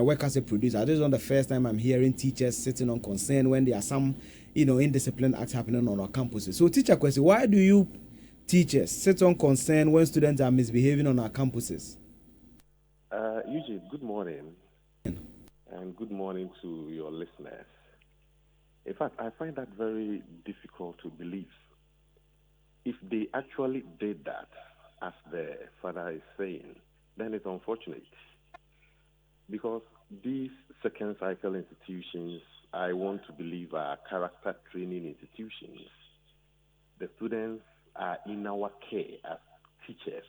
I work as a producer. This is not the first time I'm hearing teachers sitting on concern when there are some, indisciplined acts happening on our campuses. So, teacher question: why do you teachers sit on concern when students are misbehaving on our campuses? Eugene, good morning, and good morning to your listeners. In fact, I find that very difficult to believe. If they actually did that, as the father is saying, then it's unfortunate. Because these second cycle institutions, I want to believe, are character training institutions. The students are in our care as teachers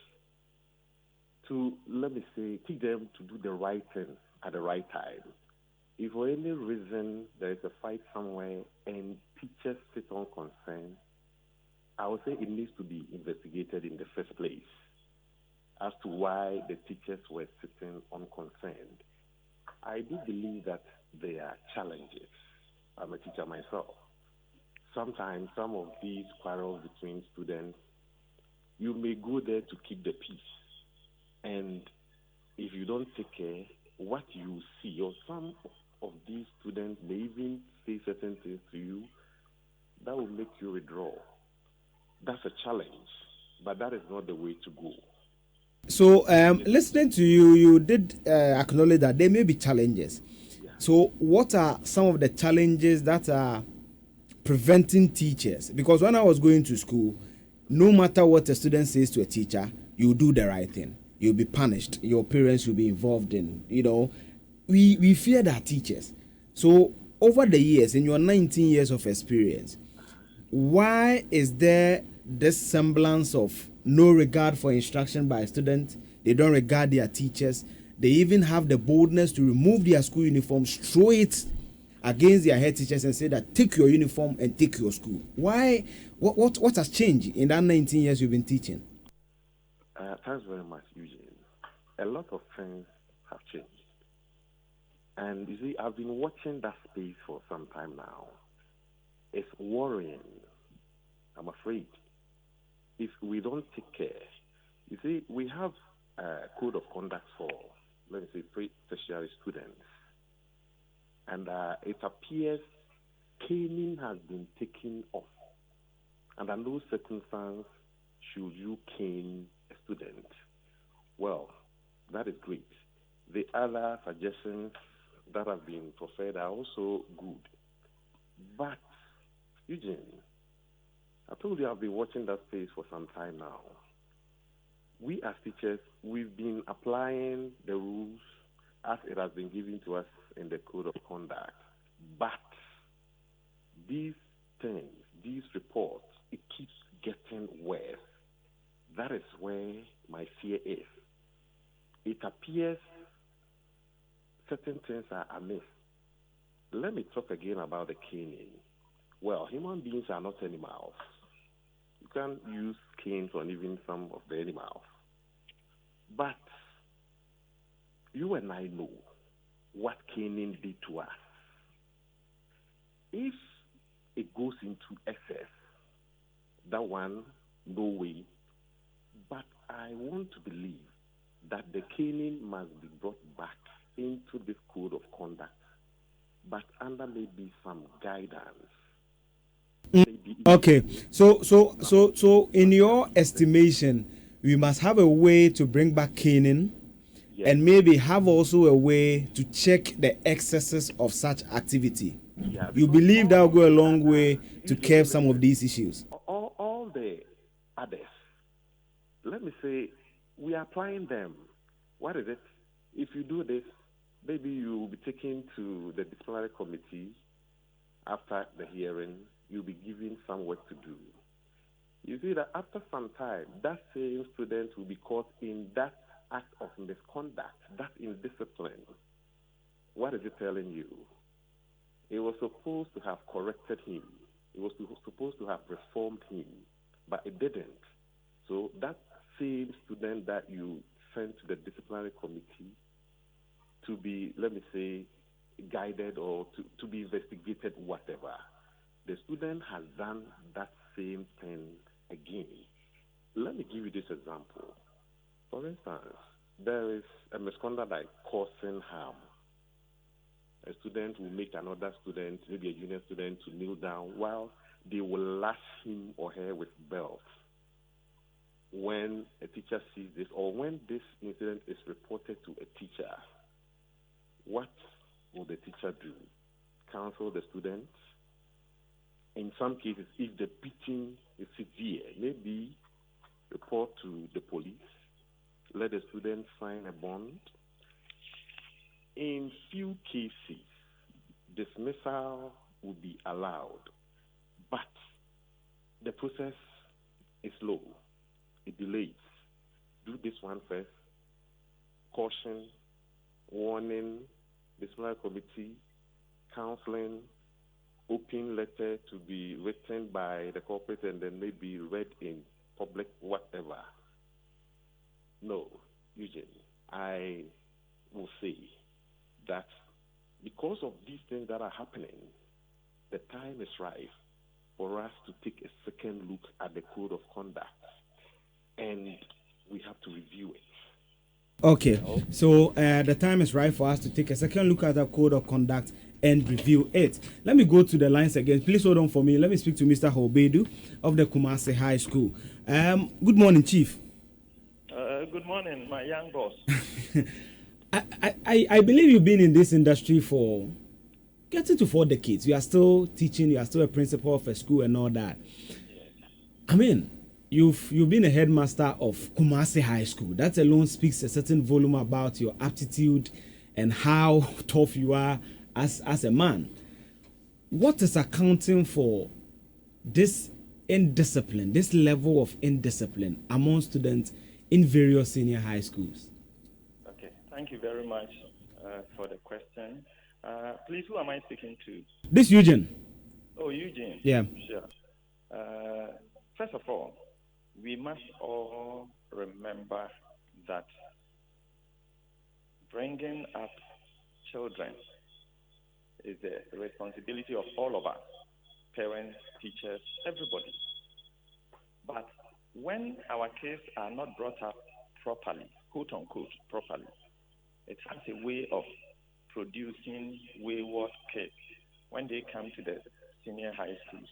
to, let me say, teach them to do the right thing at the right time. If for any reason there is a fight somewhere and teachers sit on concern, I would say it needs to be investigated in the first place as to why the teachers were sitting unconcerned. I do believe that there are challenges. I'm a teacher myself. Sometimes some of these quarrels between students, you may go there to keep the peace. And if you don't take care, what you see, or some of these students may even say certain things to you that will make you withdraw. That's a challenge, but that is not the way to go. So, listening to you, you did acknowledge that there may be challenges. Yeah. So, what are some of the challenges that are preventing teachers? Because when I was going to school, no matter what a student says to a teacher, you do the right thing. You'll be punished. Your parents will be involved in, we fear our teachers. So, over the years, in your 19 years of experience, why is there this semblance of no regard for instruction by students? They don't regard their teachers. They even have the boldness to remove their school uniforms, throw it against their head teachers and say that take your uniform and take your school. Why? What has changed in that 19 years you've been teaching? Thanks very much, Eugene. A lot of things have changed. And you see, I've been watching that space for some time now. It's worrying, I'm afraid, if we don't take care. You see, we have a code of conduct for, let me say, pre-tertiary students. And it appears caning has been taken off. And under those circumstances, should you cane a student? Well, that is great. The other suggestions that have been proffered are also good. But, Eugene, I told you I've been watching that space for some time now. We as teachers, we've been applying the rules as it has been given to us in the code of conduct. But these things, these reports, it keeps getting worse. That is where my fear is. It appears certain things are amiss. Let me talk again about the caning. Well, human beings are not animals. You can use canes on even some of the animals. But you and I know what caning did to us. If it goes into excess, that one, no way. But I want to believe that the caning must be brought back into this code of conduct, but under maybe some guidance. Okay, so in your estimation, we must have a way to bring back caning, Yes. and maybe have also a way to check the excesses of such activity. Yeah, You because believe that will go a the long other- way to curb some of these issues? all the others, let me say, we are applying them. What is it? If you do this, maybe you will be taken to the disciplinary committee after the hearing. You'll be given some work to do. You see that after some time, that same student will be caught in that act of misconduct, that indiscipline. What is it telling you? It was supposed to have corrected him. It was supposed to have reformed him, but it didn't. So that same student that you sent to the disciplinary committee to be, let me say, guided or to be investigated, whatever, the student has done that same thing again. Let me give you this example. For instance, there is a misconduct like causing harm. A student will make another student, maybe a junior student, to kneel down while they will lash him or her with belts. When a teacher sees this, or when this incident is reported to a teacher, what will the teacher do? Counsel the students? In some cases, if the beating is severe, maybe report to the police, let the student sign a bond. In few cases, dismissal will be allowed, but the process is slow. It delays. Do this one first. Caution, warning, disciplinary committee, counseling, open letter to be written by the corporate and then maybe read in public, whatever. No, Eugene, I will say that because of these things that are happening, the time is right for us to take a second look at the code of conduct, and we have to review it. Okay, so the time is right for us to take a second look at the code of conduct and review it. Let me go to the lines again. Please hold on for me. Let me speak to Mr. Hobedu of the Kumasi High School. Good morning, Chief. Good morning, my young boss. I believe you've been in this industry for getting to 4 decades. You are still teaching, you are still a principal of a school and all that. I mean, you've been a headmaster of Kumasi High School. That alone speaks a certain volume about your aptitude and how tough you are as a man. What is accounting for this indiscipline, this level of indiscipline among students in various senior high schools? Okay, thank you very much for the question. Please, who am I speaking to? This Eugene. Oh, Eugene. Yeah. Sure. First of all, we must all remember that bringing up children is the responsibility of all of us, parents, teachers, everybody. But when our kids are not brought up properly, quote unquote, properly, it has a way of producing wayward kids when they come to the senior high schools.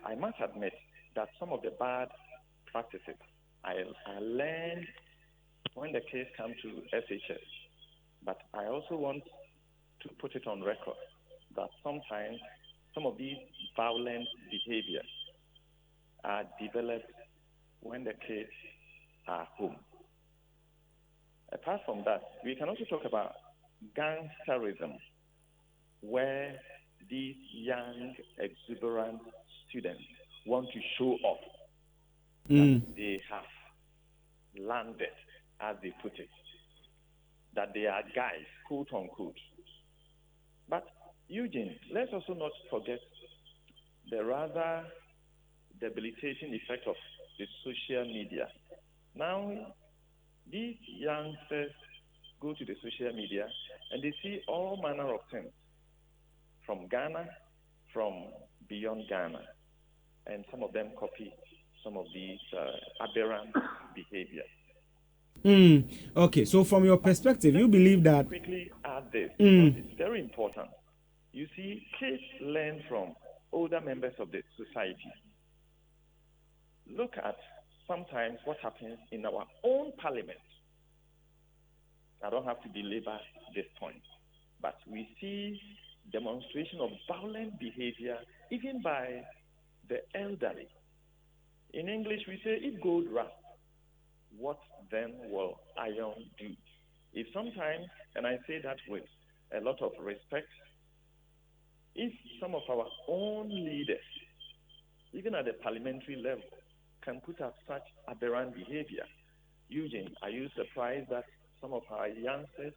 I must admit that some of the bad practices I learned when the kids come to SHS, but I also want to put it on record that sometimes some of these violent behaviors are developed when the kids are home. Apart from that, we can also talk about gangsterism, where these young, exuberant students want to show off that they have landed, as they put it, that they are guys, quote unquote. But Eugene, let's also not forget the rather debilitating effect of the social media. Now, these youngsters go to the social media and they see all manner of things from Ghana, from beyond Ghana, and some of them copy some of these aberrant behaviors. Okay, so from your perspective, you believe that... Quickly add this, because it's very important. You see, kids learn from older members of the society. Look at sometimes what happens in our own parliament. I don't have to belabor this point, but we see demonstration of violent behavior even by the elderly. In English, we say, if gold rust, what then will iron do? If sometimes, and I say that with a lot of respect, if some of our own leaders, even at the parliamentary level, can put up such aberrant behavior, Eugene, are you surprised that some of our youngsters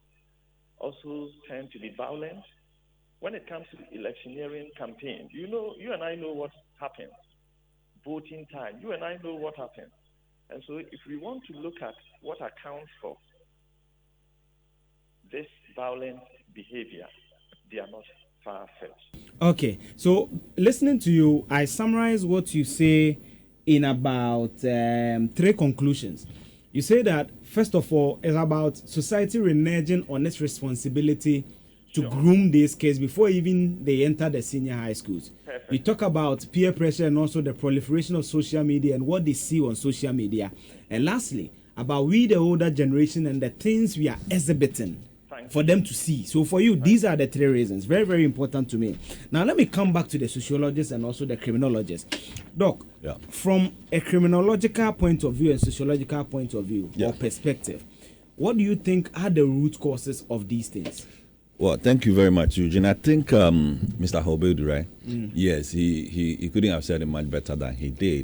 also tend to be violent? When it comes to electioneering campaign, you and I know what happens. Voting time, you and I know what happens. And so if we want to look at what accounts for this violent behavior, they are not far-fetched. Okay, so listening to you, I summarize what you say in about 3 conclusions. You say that, first of all, it's about society reneging on its responsibility to groom these kids before even they enter the senior high schools. Perfect. You talk about peer pressure and also the proliferation of social media and what they see on social media. And lastly, about we, the older generation, and the things we are exhibiting for them to see. So for you, these are the three reasons. Very, very important to me. Now, let me come back to the sociologist and also the criminologist. Doc, from a criminological point of view and sociological point of view or perspective, what do you think are the root causes of these things? Well, thank you very much, Eugene. I think Mr. Hobedu, right? Yes, he couldn't have said it much better than he did.